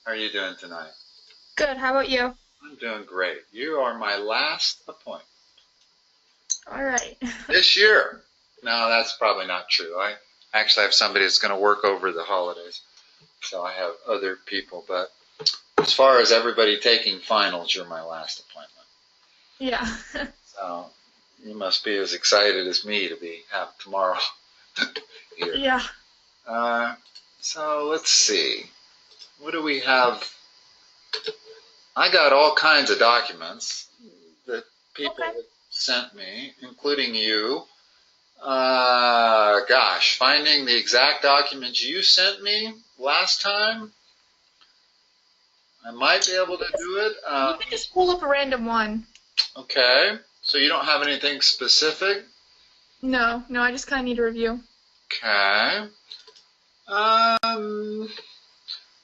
How are you doing tonight? Good. How about you? I'm doing great. You are my last appointment All right. this year. No, that's probably not true. I actually have somebody that's going to work over the holidays, so I have other people. But as far as everybody taking finals, you're my last appointment. Yeah. So you must be as excited as me to have tomorrow here. Yeah. So let's see. What do we have? I got all kinds of documents that people have sent me, including you. Gosh, finding the exact documents you sent me last time, I might be able to do it. You can just pull up a random one. Okay, so you don't have anything specific? No, I just kind of need a review. Okay.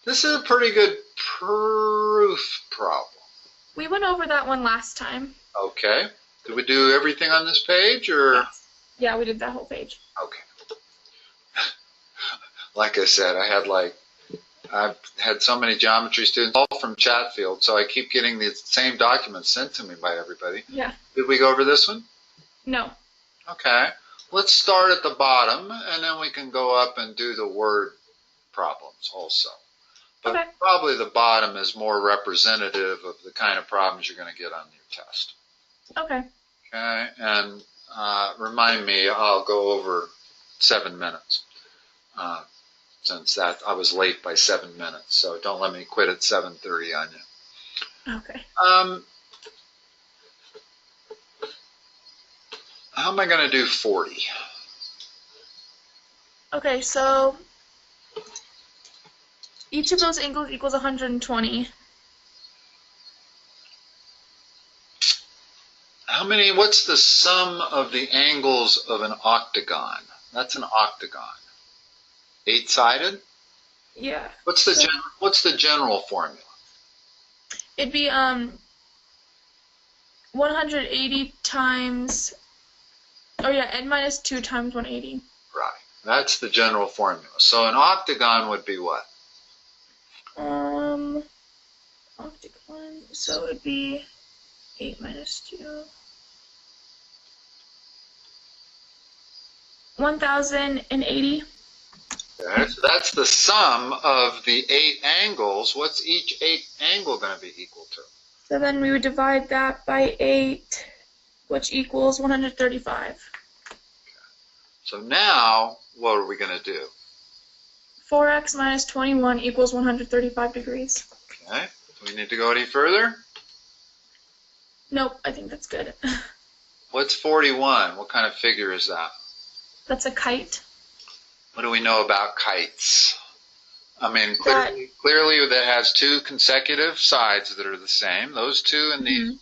This is a pretty good proof problem. We went over that one last time. Okay. Did we do everything on this page, or? Yes. Yeah, we did that whole page. Okay. Like I said, I've had so many geometry students, all from Chatfield, so I keep getting the same documents sent to me by everybody. Yeah. Did we go over this one? No. Okay. Let's start at the bottom, and then we can go up and do the word problems also. But probably the bottom is more representative of the kind of problems you're going to get on your test. Okay. Okay, and remind me, I'll go over 7 minutes. Since that I was late by 7 minutes, so don't let me quit at 7:30 on you. Okay. How am I going to do 40? Okay, so each of those angles equals 120. What's the sum of the angles of an octagon? That's an octagon. 8-sided? Yeah. What's the general formula? It'd be 180 times, n minus 2 times 180. Right. That's the general formula. So an octagon would be what? Octagon, so it would be 8 minus 2. 1080. Okay, so that's the sum of the 8 angles. What's each 8 angle going to be equal to? So then we would divide that by 8, which equals 135. Okay. So now, what are we going to do? 4x minus 21 equals 135 degrees. Okay. Do we need to go any further? Nope, I think that's good. What's 41? What kind of figure is that? That's a kite. What do we know about kites? I mean, clearly that has 2 consecutive sides that are the same, those 2 and these 2.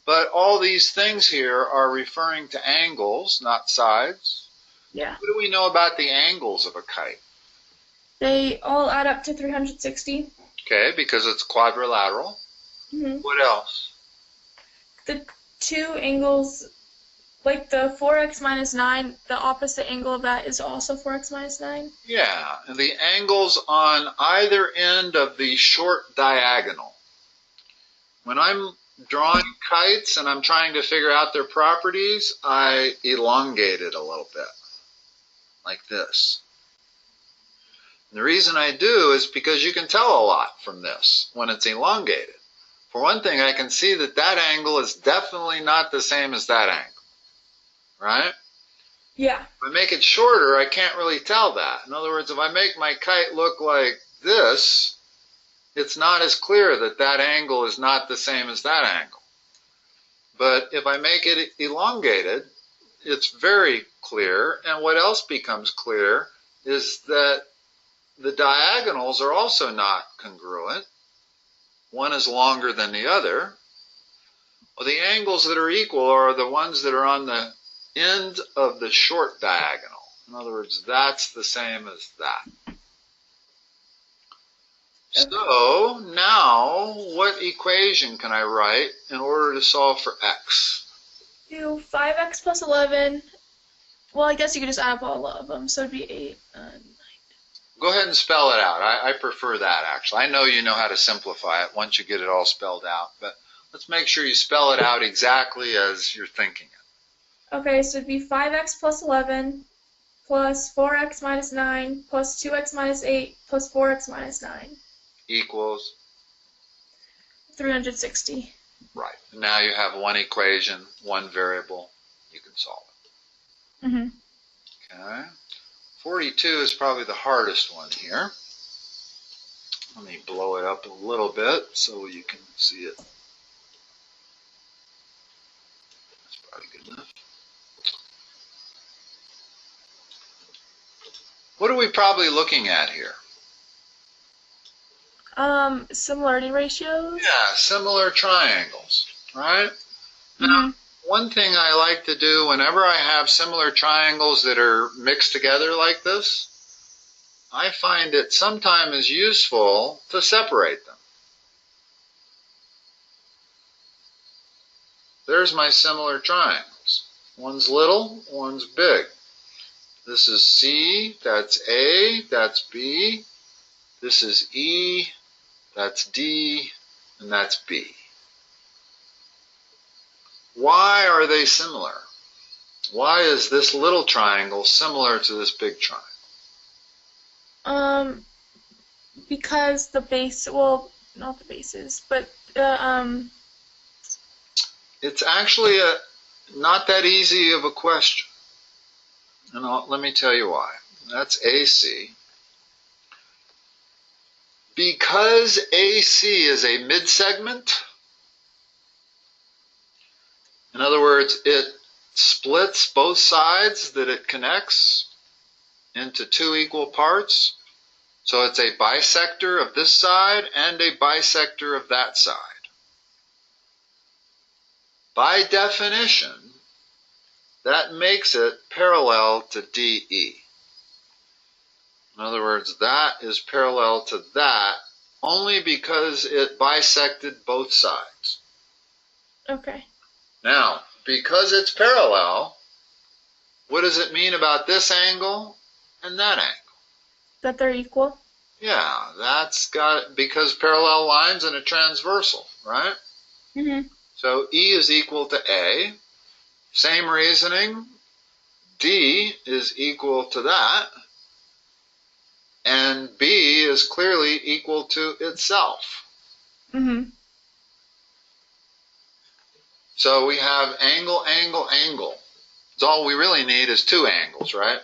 But all these things here are referring to angles, not sides. Yeah. What do we know about the angles of a kite? They all add up to 360. Okay, because it's quadrilateral. What else? The 2 angles, like the 4x minus 9, the opposite angle of that is also 4x minus 9. Yeah, and the angles on either end of the short diagonal. When I'm drawing kites and I'm trying to figure out their properties, I elongate it a little bit, like this. And the reason I do is because you can tell a lot from this when it's elongated. For one thing, I can see that that angle is definitely not the same as that angle. Right? Yeah. If I make it shorter, I can't really tell that. In other words, if I make my kite look like this, it's not as clear that that angle is not the same as that angle. But if I make it elongated, it's very clear. And what else becomes clear is that the diagonals are also not congruent. One is longer than the other. Well, the angles that are equal are the ones that are on the end of the short diagonal. In other words, that's the same as that. So now, what equation can I write in order to solve for x? Do 5x plus 11. Well, I guess you could just add up all of them, so it'd be 8. Go ahead and spell it out. I prefer that, actually. I know you know how to simplify it once you get it all spelled out, but let's make sure you spell it out exactly as you're thinking it. Okay, so it'd be 5x plus 11 plus 4x minus 9 plus 2x minus 8 plus 4x minus 9. Equals? 360. Right. Now you have one equation, one variable. You can solve it. Okay. 42 is probably the hardest one here. Let me blow it up a little bit so you can see it. That's probably good enough. What are we probably looking at here? Similarity ratios? Yeah, similar triangles, right? Now, one thing I like to do whenever I have similar triangles that are mixed together like this, I find it sometimes useful to separate them. There's my similar triangles. One's little, one's big. This is C, that's A, that's B. This is E, that's D, and that's B. Why are they similar? Why is this little triangle similar to this big triangle? Because the base, well, not the bases, but it's actually not that easy of a question. And let me tell you why. That's AC. Because AC is a midsegment, in other words, it splits both sides that it connects into two equal parts. So it's a bisector of this side and a bisector of that side. By definition, that makes it parallel to DE. In other words, that is parallel to that only because it bisected both sides. Okay. Now, because it's parallel, what does it mean about this angle and that angle? That they're equal? Yeah, that's got, because parallel lines and a transversal, right? So E is equal to A. Same reasoning, D is equal to that, and B is clearly equal to itself. So we have angle, angle, angle. So all we really need is two angles, right?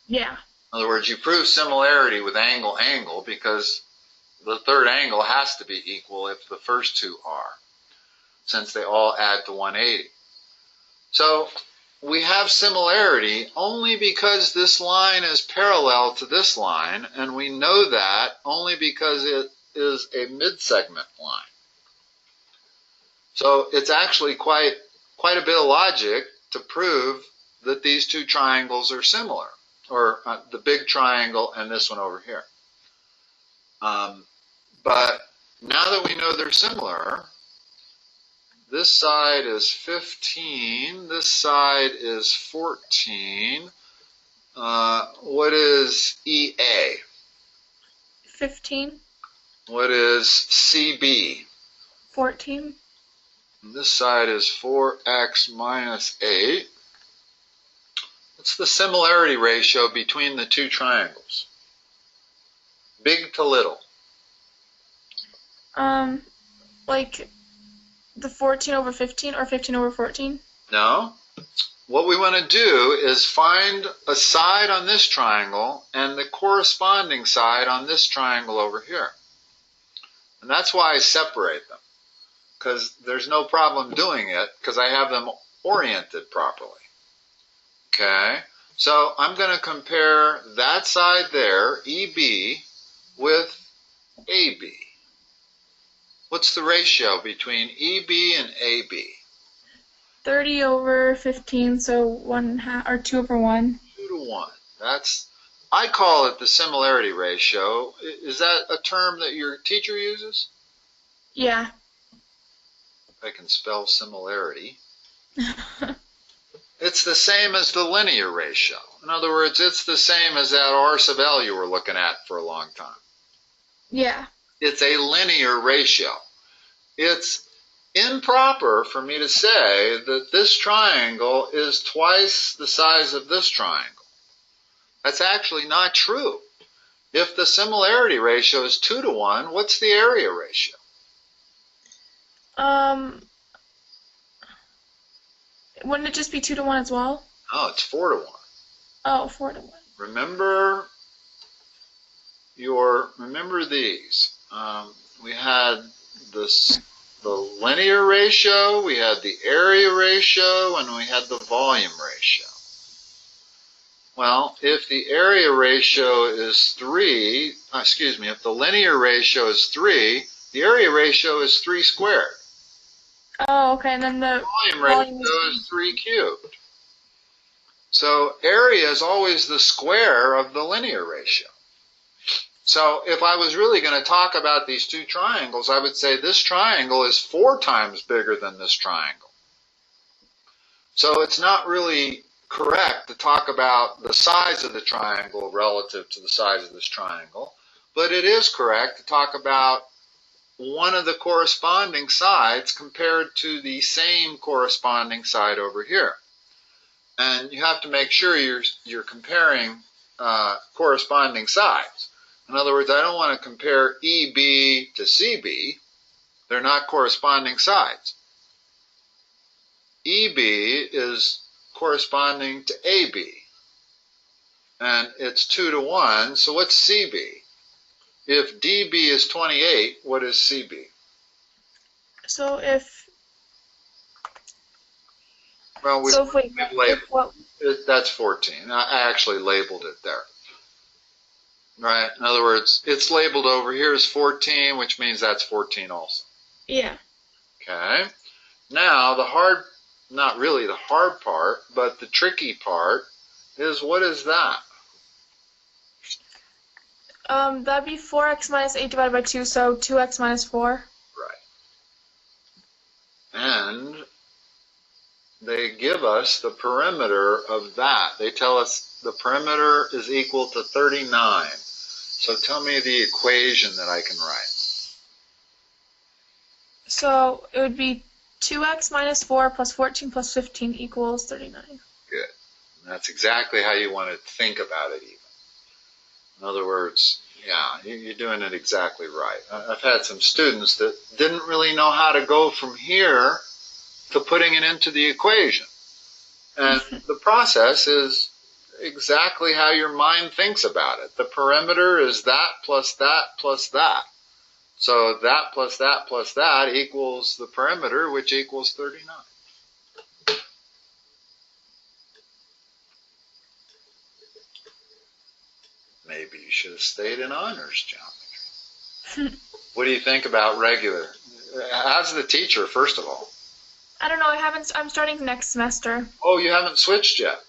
Yeah. In other words, you prove similarity with angle, angle, because the third angle has to be equal if the first two are, since they all add to 180. So we have similarity only because this line is parallel to this line, and we know that only because it is a midsegment line. So it's actually quite a bit of logic to prove that these two triangles are similar, or the big triangle and this one over here. But now that we know they're similar, this side is 15, this side is 14. What is EA? 15. What is CB? 14. And this side is 4x minus 8. What's the similarity ratio between the two triangles? Big to little. Like the 14 over 15 or 15 over 14? No. What we want to do is find a side on this triangle and the corresponding side on this triangle over here. And that's why I separate them, because there's no problem doing it because I have them oriented properly. Okay, so I'm going to compare that side there, EB, with AB. What's the ratio between EB and AB? 30 over 15, so 1/2 or 2 over 1. 2 to 1. That's, I call it the similarity ratio. Is that a term that your teacher uses? Yeah. I can spell similarity. It's the same as the linear ratio. In other words, it's the same as that R sub L you were looking at for a long time. Yeah. It's a linear ratio. It's improper for me to say that this triangle is twice the size of this triangle. That's actually not true. If the similarity ratio is 2 to 1, what's the area ratio? Wouldn't it just be 2 to 1 as well? No, it's 4 to 1. Oh, 4 to 1. Remember these. We had the linear ratio, we had the area ratio, and we had the volume ratio. Well, if the area ratio is 3, if the linear ratio is 3, the area ratio is 3 squared. Oh, okay, and then the volume ratio is 3 cubed. So area is always the square of the linear ratio. So if I was really going to talk about these two triangles, I would say this triangle is 4 times bigger than this triangle. So it's not really correct to talk about the size of the triangle relative to the size of this triangle, but it is correct to talk about one of the corresponding sides compared to the same corresponding side over here. And you have to make sure you're comparing corresponding sides. In other words, I don't want to compare EB to CB. They're not corresponding sides. EB is corresponding to AB. And it's 2 to 1, so what's CB? If DB is 28, what is CB? So if... Well, that's 14. I actually labeled it there. Right? In other words, it's labeled over here as 14, which means that's 14 also. Yeah. Okay. Now, not really the hard part, but the tricky part is, what is that? That'd be 4x minus 8 divided by 2, so 2x minus 4. Right. And they give us the perimeter of that. They tell us the perimeter is equal to 39. So tell me the equation that I can write. So it would be 2x minus 4 plus 14 plus 15 equals 39. Good. And that's exactly how you want to think about it even. In other words, yeah, you're doing it exactly right. I've had some students that didn't really know how to go from here to putting it into the equation. And the process is exactly how your mind thinks about it. The perimeter is that plus that plus that. So that plus that plus that equals the perimeter, which equals 39. Maybe you should have stayed in honors geometry. What do you think about regular? How's the teacher, first of all? I don't know. I'm starting next semester. Oh, you haven't switched yet?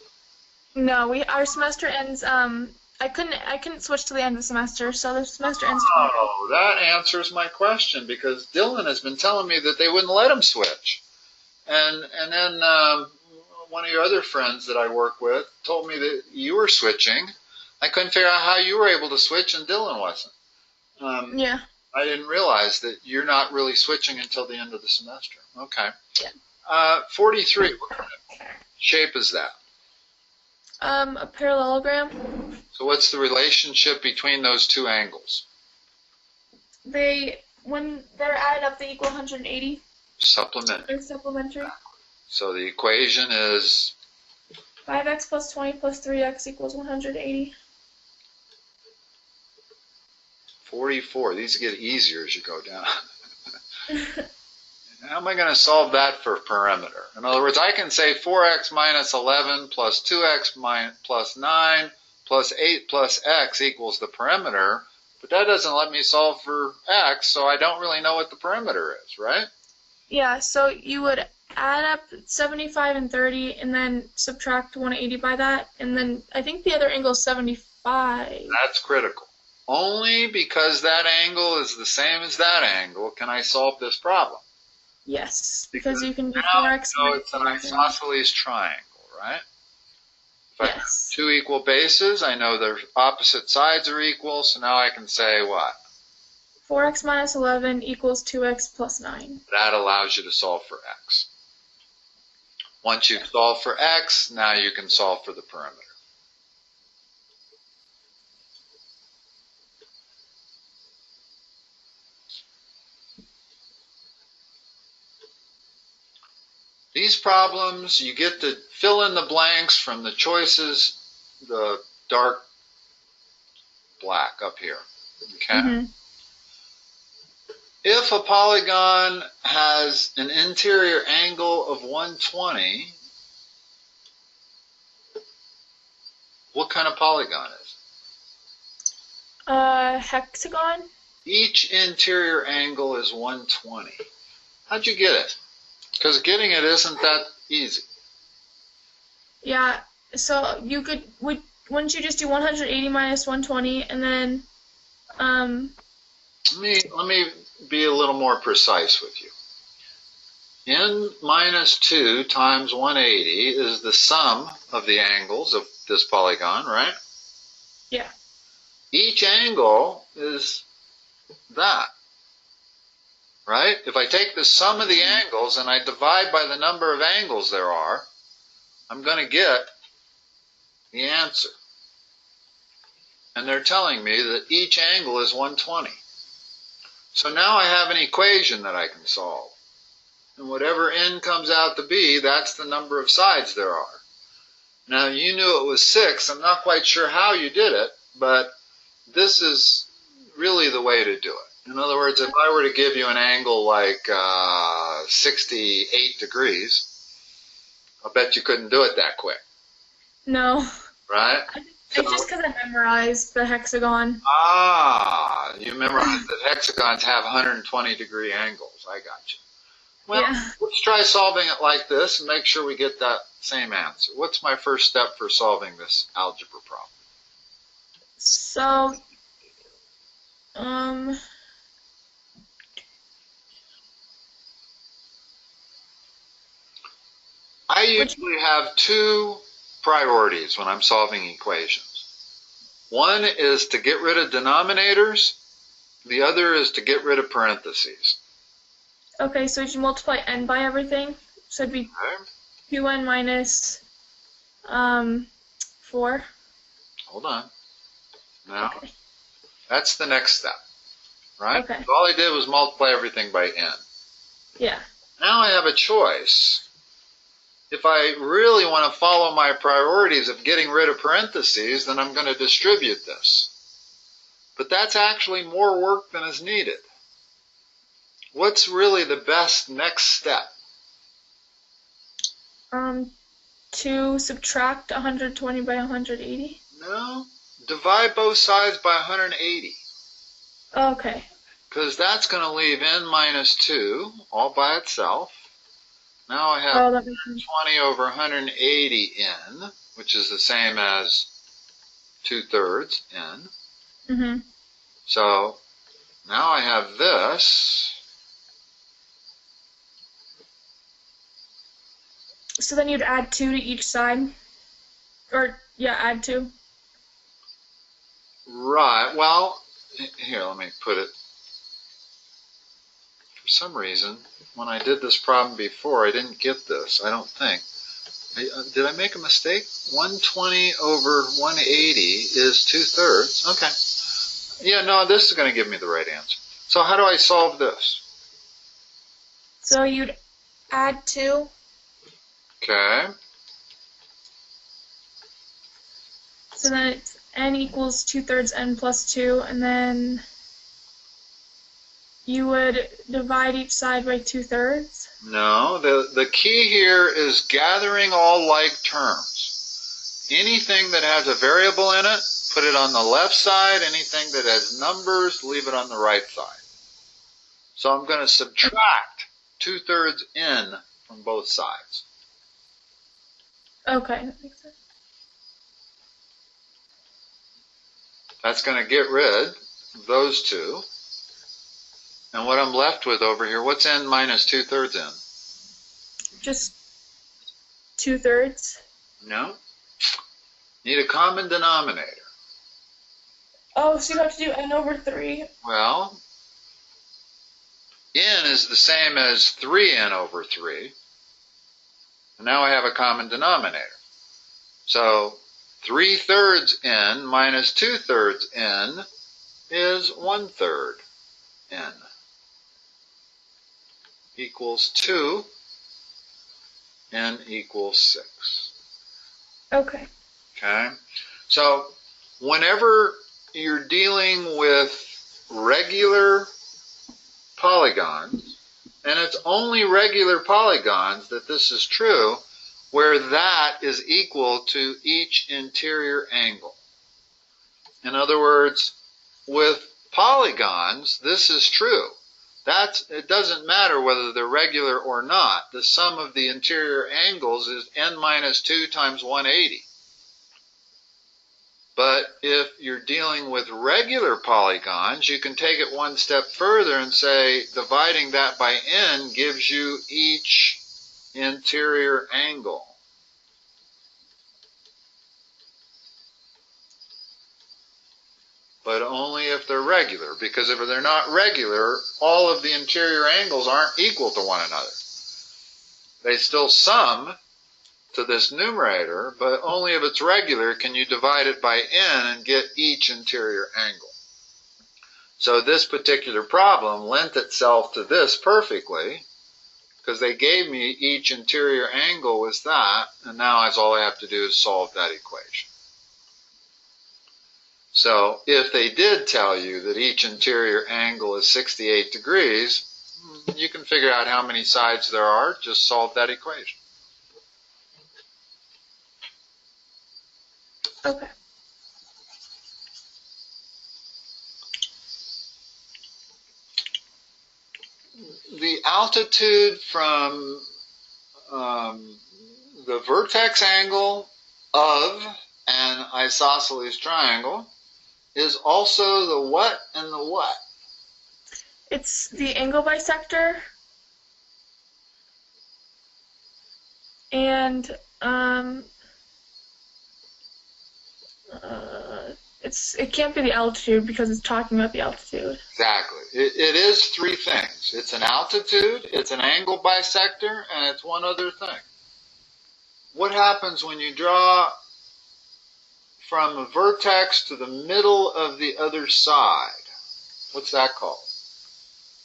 No, our semester ends. I couldn't switch to the end of the semester, so the semester ends tomorrow. Oh, that answers my question, because Dylan has been telling me that they wouldn't let him switch. And then one of your other friends that I work with told me that you were switching. I couldn't figure out how you were able to switch and Dylan wasn't. Yeah. I didn't realize that you're not really switching until the end of the semester. Okay. Yeah. 43. What kind of shape is that? A parallelogram. So what's the relationship between those two angles? When they're added up, they equal 180. Supplementary. They're supplementary. So the equation is 5x plus 20 plus 3x equals 180. 44. These get easier as you go down. How am I going to solve that for perimeter? In other words, I can say 4x minus 11 plus 2x plus 9 plus 8 plus x equals the perimeter, but that doesn't let me solve for x, so I don't really know what the perimeter is, right? Yeah, so you would add up 75 and 30 and then subtract 180 by that, and then I think the other angle is 75. That's critical. Only because that angle is the same as that angle can I solve this problem. Yes, because you can do now 4x. it's an isosceles triangle, right? If I have Yes. two equal bases, I know their opposite sides are equal, so now I can say what? 4x minus 11 equals 2x plus 9. That allows you to solve for x. Once you've solved for x, now you can solve for the perimeter. These problems, you get to fill in the blanks from the choices, the dark black up here. Okay? Mm-hmm. If a polygon has an interior angle of 120, what kind of polygon is it? Hexagon? Each interior angle is 120. How'd you get it? Because getting it isn't that easy. Yeah, so you could, wouldn't you just do 180 minus 120 and then, Let me be a little more precise with you. N minus 2 times 180 is the sum of the angles of this polygon, right? Yeah. Each angle is that, right? If I take the sum of the angles and I divide by the number of angles there are, I'm going to get the answer. And they're telling me that each angle is 120. So now I have an equation that I can solve. And whatever n comes out to be, that's the number of sides there are. Now, you knew it was 6. I'm not quite sure how you did it, but this is really the way to do it. In other words, if I were to give you an angle like 68 degrees, I bet you couldn't do it that quick. No. Right? It's just because I memorized the hexagon. You memorized that hexagons have 120 degree angles. I got you. Well, Yeah. let's try solving it like this and make sure we get that same answer. What's my first step for solving this algebra problem? So, I usually have two priorities when I'm solving equations. One is to get rid of denominators. The other is to get rid of parentheses. okay, so you multiply n by everything. So it'd be 2n minus 4. Hold on. Now, Okay. that's the next step, right? Okay. So all I did was multiply everything by n. Yeah. Now I have a choice. If I really want to follow my priorities of getting rid of parentheses, then I'm going to distribute this. But that's actually more work than is needed. What's really the best next step? To subtract 120 by 180. No, divide both sides by 180. Okay. Because that's going to leave n minus 2 all by itself. Now I have 20 over 180 n, which is the same as 2/3 n. Mm-hmm. So now I have this. So then you'd add 2 to each side? Or, yeah, add 2. Right. Well, here, let me put it. For some reason, when I did this problem before, I didn't get this, I don't think. Did I make a mistake? 120 over 180 is 2/3. Okay. Yeah, no, this is going to give me the right answer. So how do I solve this? So you'd add 2. Okay. So then it's n equals 2/3 n plus 2, and then you would divide each side by 2/3. No, the key here is gathering all like terms. Anything that has a variable in it, put it on the left side. Anything that has numbers, leave it on the right side. So I'm going to subtract 2/3 n from both sides. Okay, that makes sense. That's going to get rid of those two. And what I'm left with over here, what's n minus 2/3 n? Just 2/3. No. Need a common denominator. Oh, so you have to do n over 3. Well, n is the same as 3n over 3. And now I have a common denominator. So 3/3 n minus 2/3 n is 1/3 n equals 2. N equals 6. Okay. Okay? So whenever you're dealing with regular polygons, and it's only regular polygons that this is true, where that is equal to each interior angle. In other words, with polygons, this is true. It doesn't matter whether they're regular or not. The sum of the interior angles is n minus 2 times 180. But if you're dealing with regular polygons, you can take it one step further and say dividing that by n gives you each interior angle. But only if they're regular, because if they're not regular, all of the interior angles aren't equal to one another. They still sum to this numerator, but only if it's regular can you divide it by n and get each interior angle. So this particular problem lent itself to this perfectly, because they gave me each interior angle was that, and now all I have to do is solve that equation. So if they did tell you that each interior angle is 68 degrees, you can figure out how many sides there are, just solve that equation. Okay. The altitude from the vertex angle of an isosceles triangle is also the what and the what? It's the angle bisector. And it can't be the altitude because it's talking about the altitude. Exactly. It is three things. It's an altitude, it's an angle bisector, and it's one other thing. What happens when you draw from a vertex to the middle of the other side? What's that called?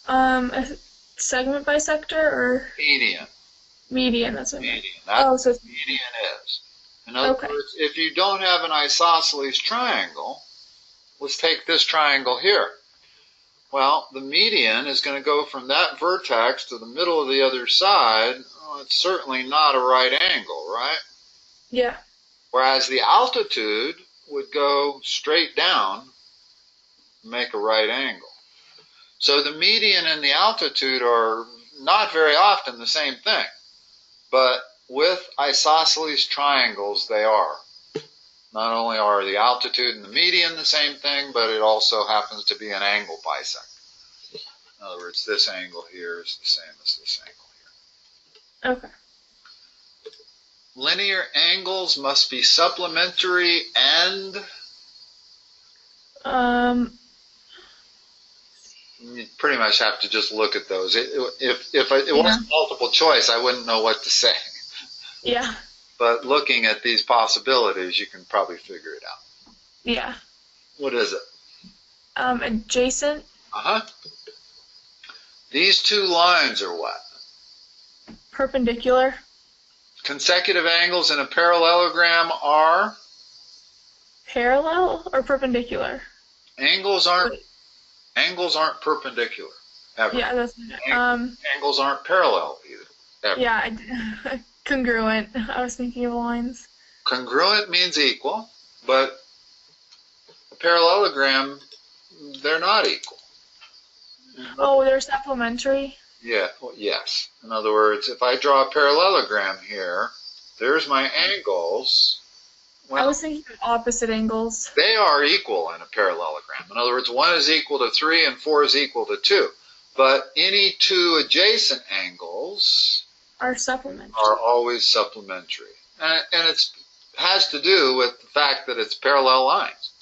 A segment bisector or Median. Median, that's what I meant. Median. That's Oh, so what median is. In other okay. words, if you don't have an isosceles triangle, let's take this triangle here. Well, the median is going to go from that vertex to the middle of the other side. Oh, it's certainly not a right angle, right? Yeah. Whereas the altitude would go straight down and make a right angle. So the median and the altitude are not very often the same thing. But with isosceles triangles, they are. Not only are the altitude and the median the same thing, but it also happens to be an angle bisector. In other words, this angle here is the same as this angle here. Okay. Linear angles must be supplementary and you pretty much have to just look at those. If it wasn't multiple choice, I wouldn't know what to say. Yeah. But looking at these possibilities, you can probably figure it out. Yeah. What is it? Adjacent. Uh-huh. These two lines are what? Perpendicular. Consecutive angles in a parallelogram are? Parallel or perpendicular? Angles aren't perpendicular, ever. Yeah, that's Angles aren't parallel either, ever. Yeah, congruent. I was thinking of lines. Congruent means equal, but a parallelogram, they're not equal. Oh, they're supplementary? Yeah, well, yes. In other words, if I draw a parallelogram here, there's my angles. Well, I was thinking of opposite angles. They are equal in a parallelogram. In other words, 1 is equal to 3 and 4 is equal to 2. But any two adjacent angles are supplementary. Are always supplementary. And it's has to do with the fact that it's parallel lines.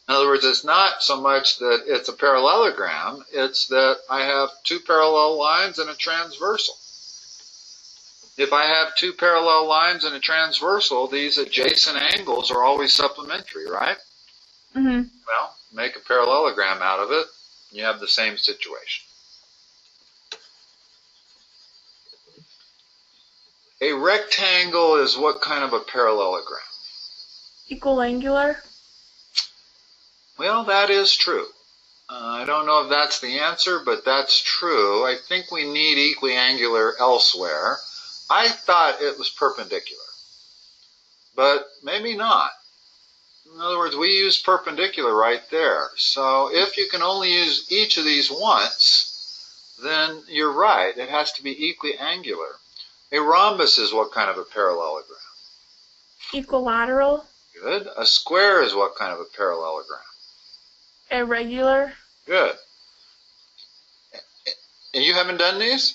In other words, it's not so much that it's a parallelogram, it's that I have two parallel lines and a transversal. If I have two parallel lines and a transversal, these adjacent angles are always supplementary, right? Mm-hmm. Well, make a parallelogram out of it, you have the same situation. A rectangle is what kind of a parallelogram? Equiangular? Well, that is true. I don't know if that's the answer, but that's true. I think we need equiangular elsewhere. I thought it was perpendicular, but maybe not. In other words, we use perpendicular right there. So if you can only use each of these once, then you're right. It has to be equiangular. A rhombus is what kind of a parallelogram? Equilateral? Good. A square is what kind of a parallelogram? Irregular? Good. And you haven't done these?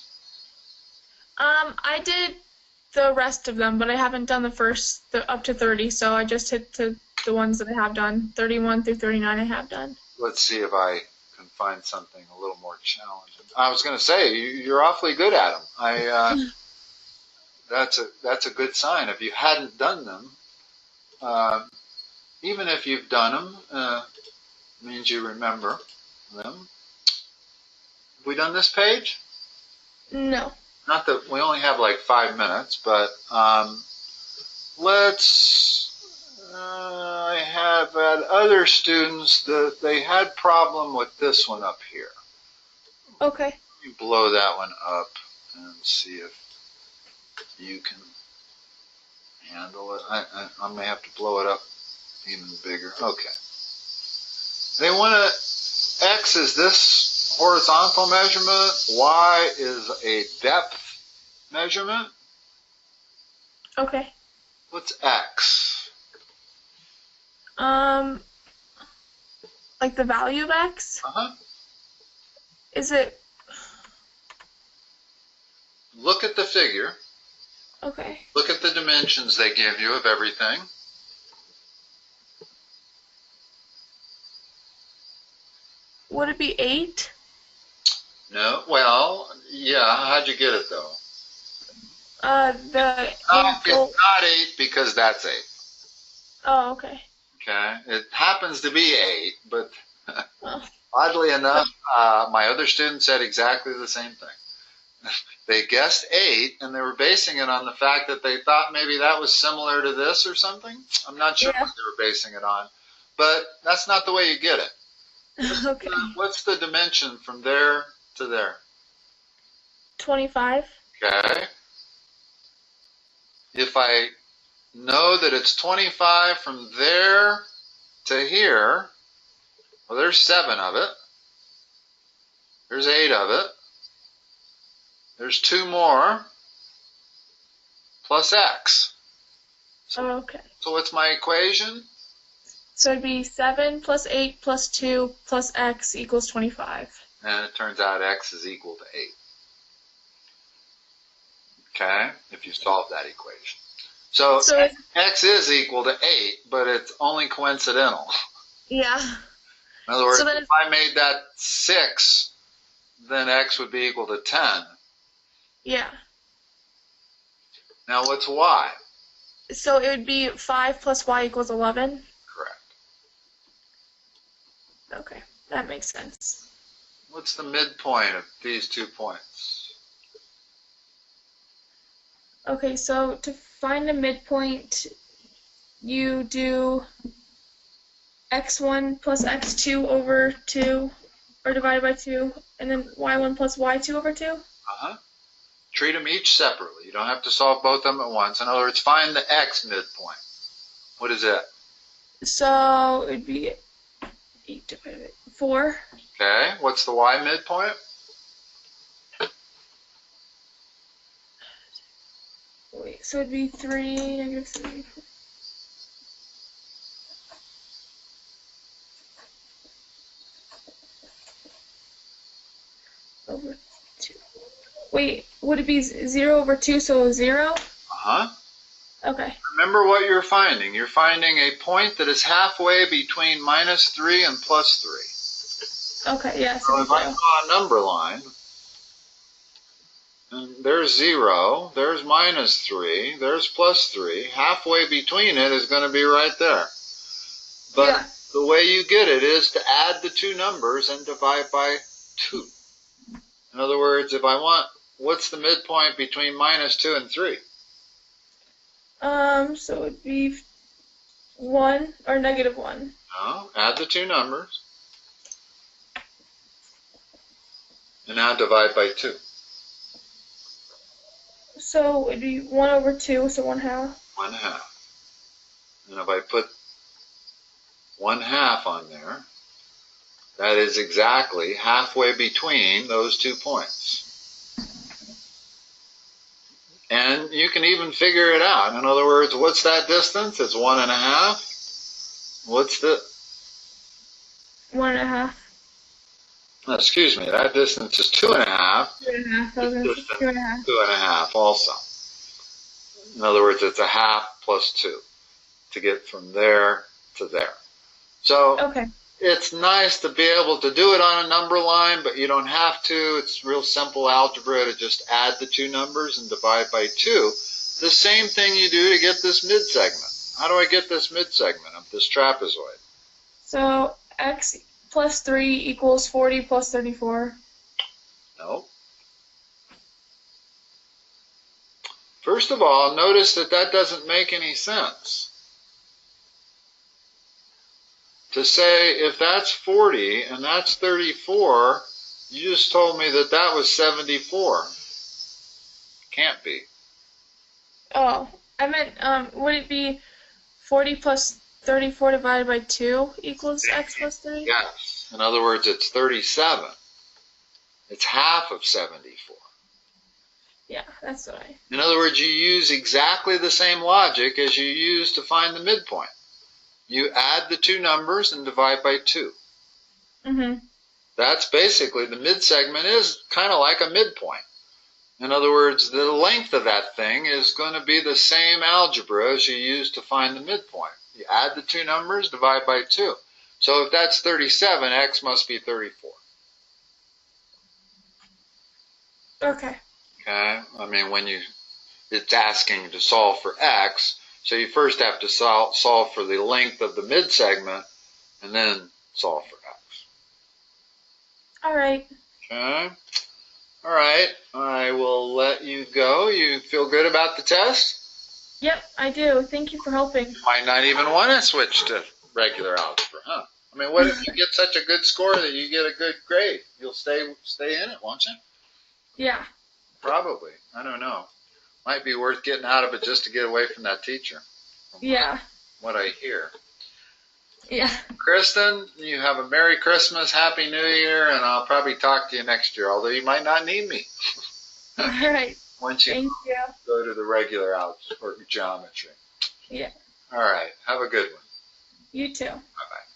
I did the rest of them, but I haven't done the up to 30, so I just hit the ones that I have done. 31 through 39 I have done. Let's see if I can find something a little more challenging. I was going to say, you're awfully good at them. That's a good sign. If you hadn't done them, even if you've done them, means you remember them. Have we done this page? No. Not that we only have like 5 minutes, but I have had other students that they had problem with this one up here. Okay. Let me blow that one up and see if you can handle it. I may have to blow it up even bigger. Okay. They want to, X is this horizontal measurement, Y is a depth measurement. Okay. What's X? Like the value of X? Uh-huh. Is it... Look at the figure. Okay. Look at the dimensions they give you of everything. Would it be 8? No, well, yeah, how'd you get it though? It's not 8 because that's 8. Oh, okay. Okay, it happens to be 8, but Oh. oddly enough, my other student said exactly the same thing. They guessed 8, and they were basing it on the fact that they thought maybe that was similar to this or something. I'm not sure what they were basing it on, but that's not the way you get it. Okay. What's the dimension from there to there? 25. Okay. If I know that it's 25 from there to here, well, there's 7 of it. There's 8 of it. There's 2 more plus X. Oh, okay. So what's my equation? So it'd be 7 plus 8 plus 2 plus X equals 25. And it turns out X is equal to 8. Okay, if you solve that equation. So X is equal to 8, but it's only coincidental. Yeah. In other words, if I made that 6, then X would be equal to 10. Yeah. Now what's Y? So it would be 5 plus Y equals 11? Correct. Okay, that makes sense. What's the midpoint of these 2 points? Okay, so to find a midpoint, you do x1 plus x2 over 2, or divided by 2, and then y1 plus y2 over 2? Uh-huh. Treat them each separately. You don't have to solve both of them at once. In other words, find the x midpoint. What is it? So it would be 8 divided by 4. Okay. What's the y midpoint? Wait, so it'd be 3, negative 3. Over 2. Wait, would it be 0 over 2, so 0? Uh-huh. Okay. Remember what you're finding. You're finding a point that is halfway between -3 and +3. Okay, yes. So if I draw a number line, and there's 0, there's -3, there's +3. Halfway between it is going to be right there. But yeah. the way you get it is to add the two numbers and divide by 2. In other words, if I want, what's the midpoint between -2 and 3? So it would be 1 or -1. No, add the two numbers. And now divide by 2. So it'd be 1/2, so 1/2. 1/2. And if I put 1/2 on there, that is exactly halfway between those 2 points. And you can even figure it out. In other words, what's that distance? It's 1.5. What's the... 1.5. Excuse me, that distance is 2.5. 2.5. 2.5. 2.5 also. In other words, it's 1/2 plus 2 to get from there to there. So Okay. it's nice to be able to do it on a number line, but you don't have to. It's real simple algebra to just add the two numbers and divide by 2. The same thing you do to get this mid-segment. How do I get this mid-segment of this trapezoid? So x plus 3 equals 40 plus 34. No. First of all, notice that that doesn't make any sense. To say if that's 40 and that's 34, you just told me that that was 74. Can't be. Oh, I meant, would it be 40 plus 34 divided by 2 equals x plus 3? Yes. In other words, it's 37. It's half of 74. Yeah, that's what I... In other words, you use exactly the same logic as you use to find the midpoint. You add the two numbers and divide by 2. Mm-hmm. That's basically, the mid-segment is kind of like a midpoint. In other words, the length of that thing is going to be the same algebra as you use to find the midpoint. You add the two numbers, divide by 2. So if that's 37, x must be 34. Okay. Okay? I mean, when it's asking to solve for x, so you first have to solve for the length of the mid-segment, and then solve for x. All right. Okay? All right. I will let you go. You feel good about the test? Yep, I do. Thank you for helping. You might not even want to switch to regular algebra, huh? I mean, what if you get such a good score that you get a good grade? You'll stay in it, won't you? Yeah. Probably. I don't know. Might be worth getting out of it just to get away from that teacher. Yeah. What I hear. Yeah. Kristen, you have a Merry Christmas, Happy New Year, and I'll probably talk to you next year, although you might not need me. All right. Once you Thank you. go to the regular algebra or geometry. Yeah. All right. Have a good one. You too. Bye-bye.